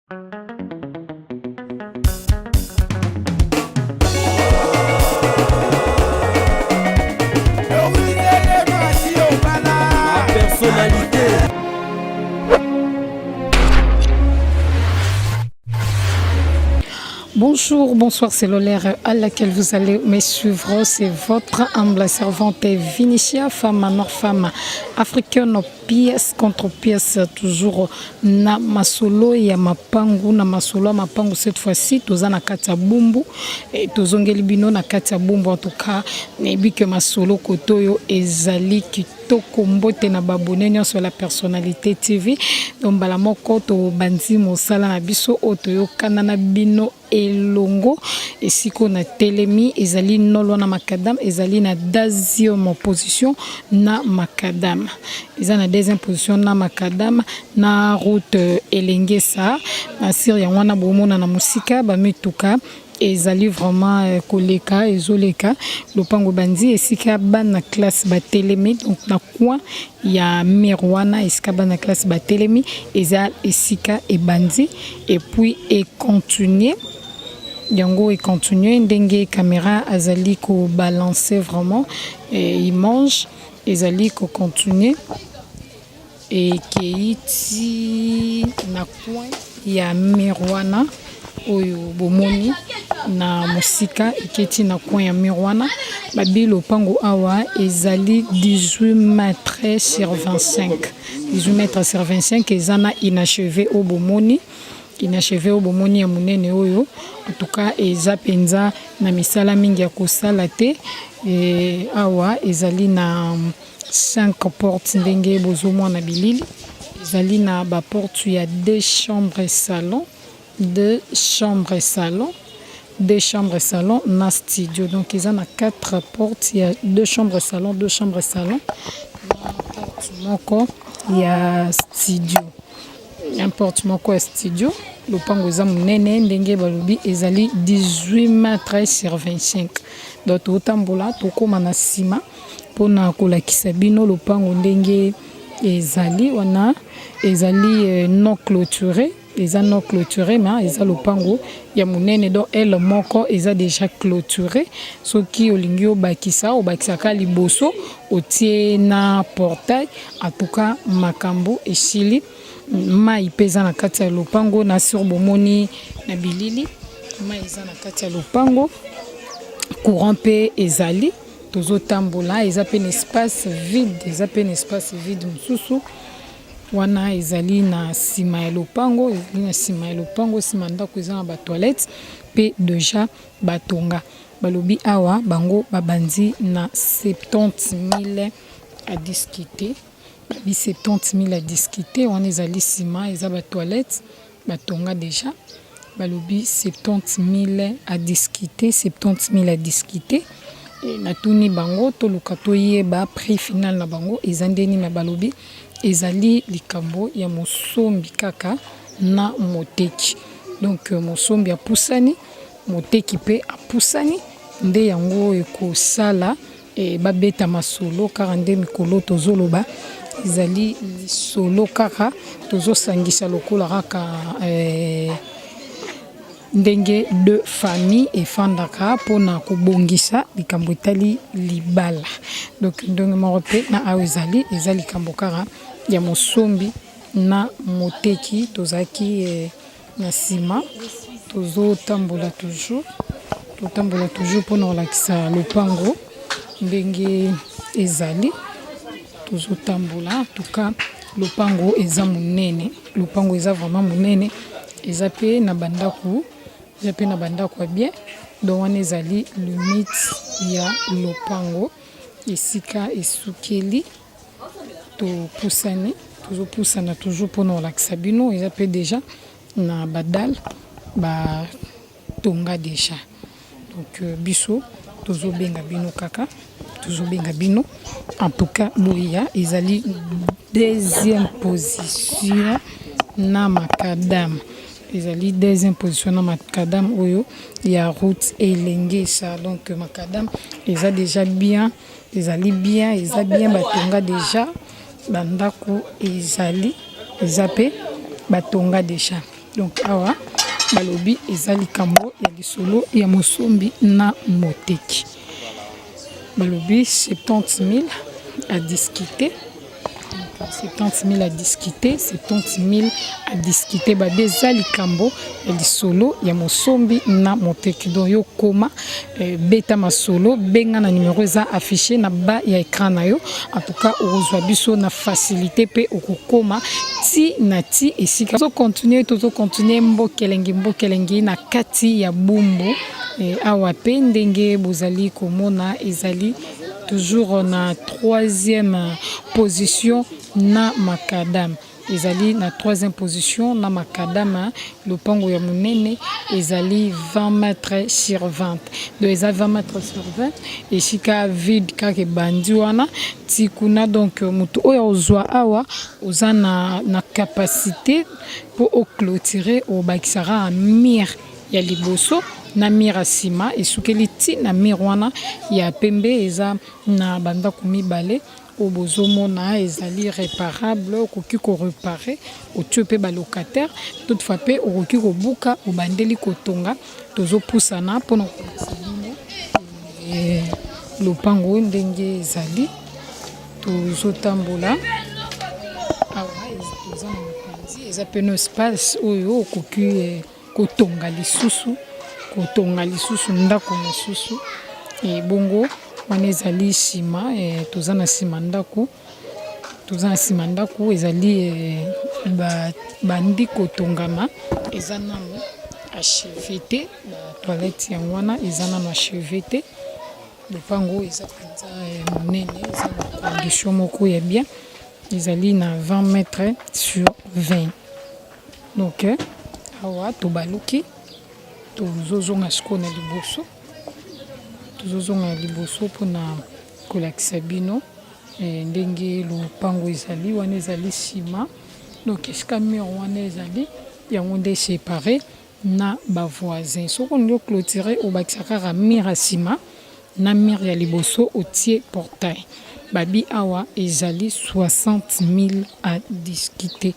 Personnalité. Bonjour, bonsoir, c'est l'horaire à laquelle vous allez me suivre. C'est votre humble servante Vinicia, femme nord, femme africaine, pièce contre pièce, toujours na masolo ya mapangu, na masolo ya mapangu. Cette fois-ci, toza na kati ya bumbu, et tozongeli bino na kati ya bumbu. En tout cas, nebi que masolo kotoyo ezali kitoko mbote na babone sur la personnalité TV. Donc bala moko to banzi mosala na biso otoyo kanana bino elongo esiko na telemi ezali nolo na makadam ezali na deuxième position na makadam ezali na deuxième position na makadam na route elengesa na sir ya wana bomona na musika ba mituka ezali vraiment koleka ezoleka lopango bandi esika bana classe ba telemi donc na coin ya Mirwana esika bana classe ba telemi ezali esika e bandi et puis et continuer yango et continuer ndenge caméra azali ko balancer vraiment et il mange ezali ko continuer et keiti na coin ya Mirwana oyo bomoni na musika eketi na coin ya Mirwana babi lopango awa ezali 18 mètres sur 25 18 mètres sur 25 ezana inachevé au bomoni inachevé au bomoni ya munene oyo en tout cas eza penza na misala mingi ya kosala te awa ezali na 5 portes ndenge bozomona bilili ezali na ba porte ya 2 chambres salon 2 chambres salon 2 chambres salon na studio donc ils ont 4 portes il y a 2 chambres salon 2 chambres salon moko il y a studio n'importe moko ya studio lopango za munene ndenge balobi ezali 18 mètres sur 25 donc totambola tokoma na sima pona kolakisa bino lopango ndenge ezali wana ezali non clôturé eza non clôturé mais eza lopango ya munene donc elle moko eza déjà clôturé soki olingi obakisaka liboso otie na portail en tout cas makambo esili mai peza na kati ya lopango na sur bomoni na bilili mai eza na kati ya lopango courant pe ezali tozotambola eza pe espace vide mususu wana ezali na sima ya lopango sima ndako eza na ba toilette pe deja batonga balobi awa bango babandi na 70 000 à discuter 70 000 à discuter wana ezali sima eza ba toilette batonga deja balobi 70 000 à discuter 70 000 à discuter na tuni bango toluka toyeba prix final na bango ezandeni na balobi ezali likambo ya mosombi kaka na moteki donc mosombi apusani moteki pe apusani nde yango ekosala babeta masolo kaka nde mikolo tozoloba ezali solo kaka tozosangisa lokola kaka ndenge de famille efandaka pona kobongisa likambo etali libala donc ndenge moko pe na awa ezali likambo kaka ya mosombi na moteki tozaki na sima tozotambola toujours pona kolakisa lopango ndenge ezali tozotambola en tout cas lopango eza munene lopango eza vraiment munene eza pe na bandako ya bien donc wana ezali limite ya lopango esika esukeli tozopusana toujours mpona kolakisa bino eza pe deja na badal batonga deja donc biso tozobenga bino kaka tozobenga bino en tout cas boya ezali deuxième position na makadam ezali deuxième position na makadam oyo ya route elengesa donc makadam eza déjà bien ezali bien eza bien batonga déjà bandako ezali eza pe batonga déjà Donc awa balobi ezali kambo ya lisolo ya mosombi na moteki. Balobi 70 000 à discuter. 70 000 à discuter, 70 000 à discuter. Babeza likambo ya lisolo ya mosombi na moteki. Donc yo koma beta masolo benga na numéro eza affiché na bas ya écran na yo. En tout cas ozwa biso na facilité pe okokoma ti na ti esika. Tozo continuer mbokelengi na kati ya bumbu. Awa pe ndenge bozali komona ezali toujours na troisième position na makadam. Ezali na troisième position na makadam. Le pango ya munene ezali 20 mètres sur 20. Donc ezali 20 mètres sur 20. Et chika vide kake bandi wana tikuna donc mutu oyo ozwa awa oza na capacité pour clôturer au bakisara mire ya liboso na mire asima esukeli ti na mire wana ya pembe eza na banda kumibale obozomona ezali réparable okoki ko réparer otie pe ba locataire toutefois pe okoki ko buka obandeli kotonga tozopusana mpona kolakisa bino lopango ndenge ezali tozotambola awa toza na mopanzi eza pe no espace oyo okoki kotonga lisusu ndako mosusu bongo wana ezali nsima toza na nsima ndako ezali bandi kotongama eza nano achevé te batoilette yango wana eza nano achevé te lopango eza mpenza monene eza na condition moko ya bien ezali na 20 mètres sur 20. Donc awa tobaluki tozozonga siko na liboso mpona kolakisa bino ndenge lopango ezali wana ezali nsima. Donc esika mur wana ezali yango nde séparé na bavoisin soki olingi oclôturer obakisa kaka mur ya nsima na mur ya liboso otie portail. Babi awa ezali 60 000 à discuter.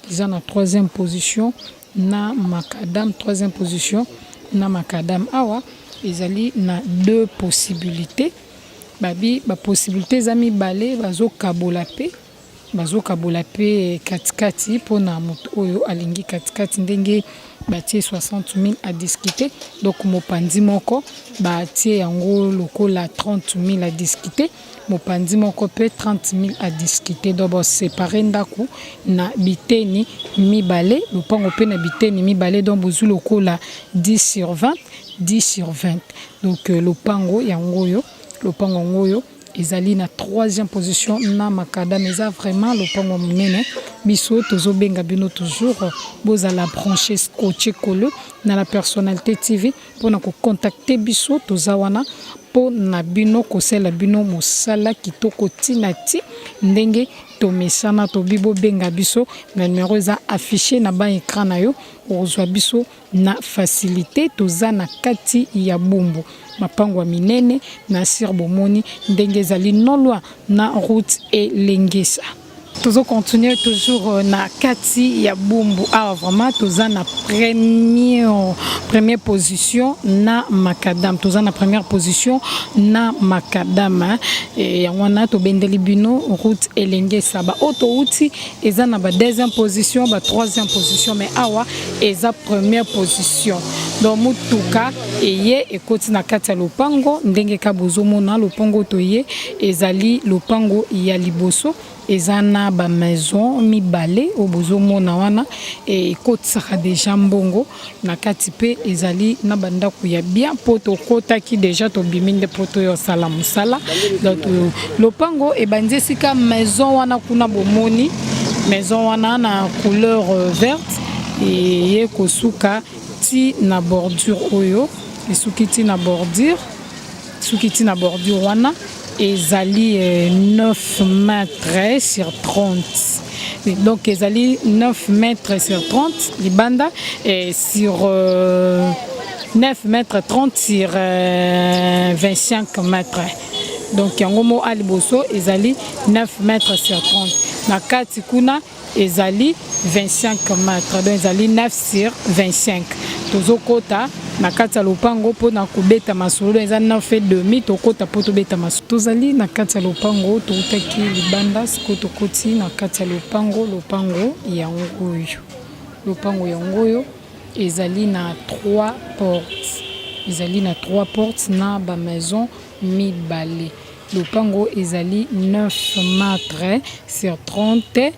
Eza na troisième position na makadam. Troisième position na makadam awa ezali na deux possibilités. Babi ba possibilité za mibale bazokabola pe katikati mpona moto oyo alingi katikati ndenge batie 60 000 à discuter. Donc mopanzi moko batie yango lokola 30 000 à discuter, mopanzi moko pe 30 000 à discuter. Donc séparer ndaku na biteni mibale lopango pe na biteni mibale donc bozu lokola 10 sur 20 10 sur 20. Donc lopango ngoyo ezali na troisième position na makadam eza vraiment lopango munene biso tozobenga bino toujours bozala branché scotché collé na la personnalité TV pona ko contacter biso toza wana po na bino kosela bino mosala kitoko tinati ndenge tomesana tobibo benga biso na numéro eza affiché na ba écran na yo ozwa biso na facilité toza na kati ya bumbu mapango ya minene na sir bomoni ndenge ezali non loin na route et lengesa. Toujours continuer toujours na kati ya bumbu awa vraiment toza na première position na makadam toza na première position na makadam et wana to bendeli bino route elengesa ba auto uti eza na ba deuxième position ba troisième position mais awa eza première position. Donc mutuka eye ekoti na kati ya lopango ndenge ka bozomona lopango toye ezali lopango ya liboso ezana ba maison mibale obozomona wana ekotisaka déjà mbongo na kati pe ezali na bandako ya bien poto kota ki déjà tobiminde poto yo sala musala. Donc lopango ebandi sika maison wana kuna bomoni maison wana na couleur verte et kosuka ti na bordure oyo esuki ti na bordure wana ezali 9 mètres sur 30. Donc ezali 9 mètres sur 30 libanda et sur 9 mètres 30 sur 25 mètres. Donc yango mo aliboso ezali 9 mètres sur 30. na kati kuna ezali 25 mètres donc ezali 9 sur 25 tozokota na kati ya lopango mpona kobeta masolo eza 9,5 tokota mpo tobeta masolo tozali na kati ya lopango toutaki libanda siko tokoti na kati ya lopango yango oyo ezali na 3 portes na ba maison mibale lopango ezali 9 mètres sur 30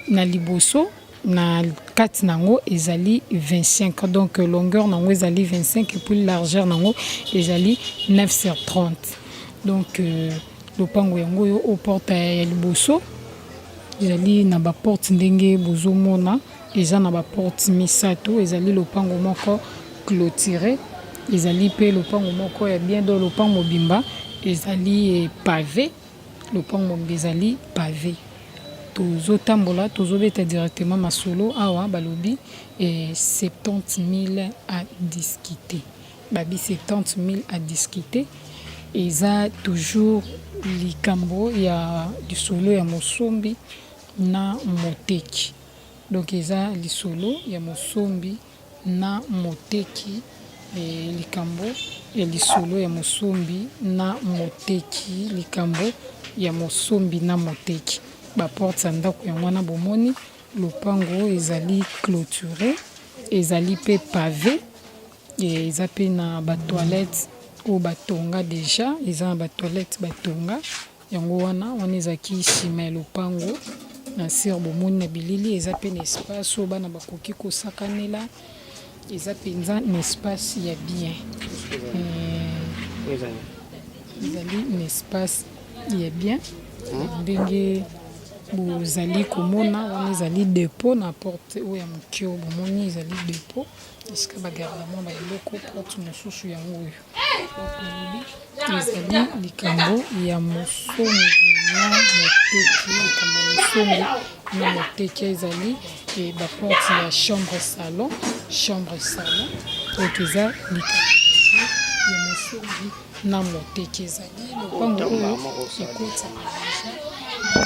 na liboso na kati nango ezali 25 donc longueur nango ezali 25 et puis largeur nango ezali 9 sur 30 donc lopango yango yo au porte ya liboso ezali na ba porte ndenge bozomona eza na ba porte misato ezali lopango moko clôturé ezali pe lopango moko ya bien do lopango mobimba ezali pavé lopango ezali pavé tozotambola tozobeta directement masolo awa balobi 70 000 à discuter babi 70 000 à discuter eza toujours likambo ya lisolo ya mosombi na moteki donc eza lisolo ya mosombi na moteki likambo ya lisolo ya mosombi na moteki likambo ya mosombi na moteki ba porte ya ndako yango wana bomoni lopango ezali clôturé ezali pe pavé eza pe na ba toilette o batonga déjà eza na ba toilette batonga yango wana ezaki nsima ya lopango na sir bomoni na bilili eza pe na espace o bana bakoki kosakanela eza penza na espace ya bien ezali na espace ya bien ndenge bozali komona wana ezali dépôt na porte oyo ya mokio bomoni ezali dépôt esika bagardement babiloko porte mosusu yango oyo ezali likambo ya mosombi na moteki likambo ya mosombi na moteki ezali baporte ya chambre salon donc eza likambo ya mosombi na moteki ezali lopango oyo ekotaka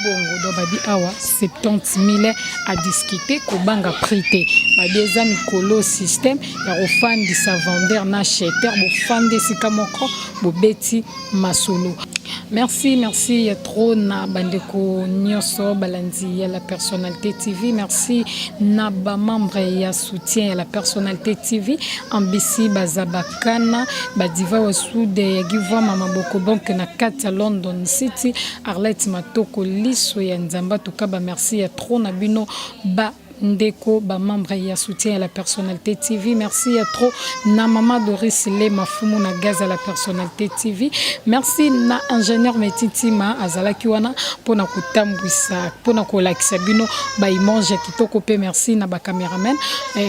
bongo do babi awa 70 000 à discuter kobanga prité babi eza mikolo système ya kofandisa vendeur na acheteur bofanda esika moko bobeti masolo. Merci ya trop na bandeko nyonso balandi ya la personnalité TV. Merci na ba membre ya soutien ya la personnalité TV. Ambisi bazabakana badiva wasude ya giva mama boko bank na kati ya London City Arlette Matoko liso ya nzamba tukaba merci ya trop na bino ba ndeko ba membre ya soutien à la personnalité TV. Merci à trop na mama Doris Le Mafumu na gaz à la personnalité TV. Merci na ingénieur Metitima azalaki wana pona kutambwisa pona kolakisa bino ba image kitoko pe merci na ba cameraman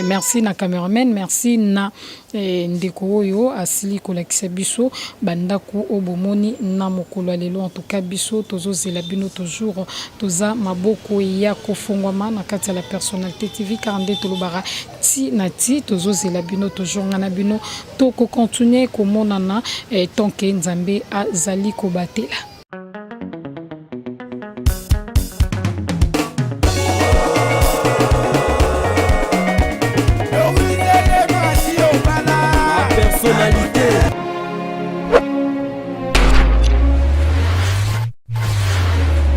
merci na cameraman merci na ndeko oyo asili kolakisa biso bandaku obomoni na mokolo lelo en tout cas biso tozozela bino toujours toza maboko ya kofungwama na kati ya la personnalité TV 42 tolobara ti na ti tozozela bino toujours ngana bino to ko continuer komonana tant que nzambe azali kobatela.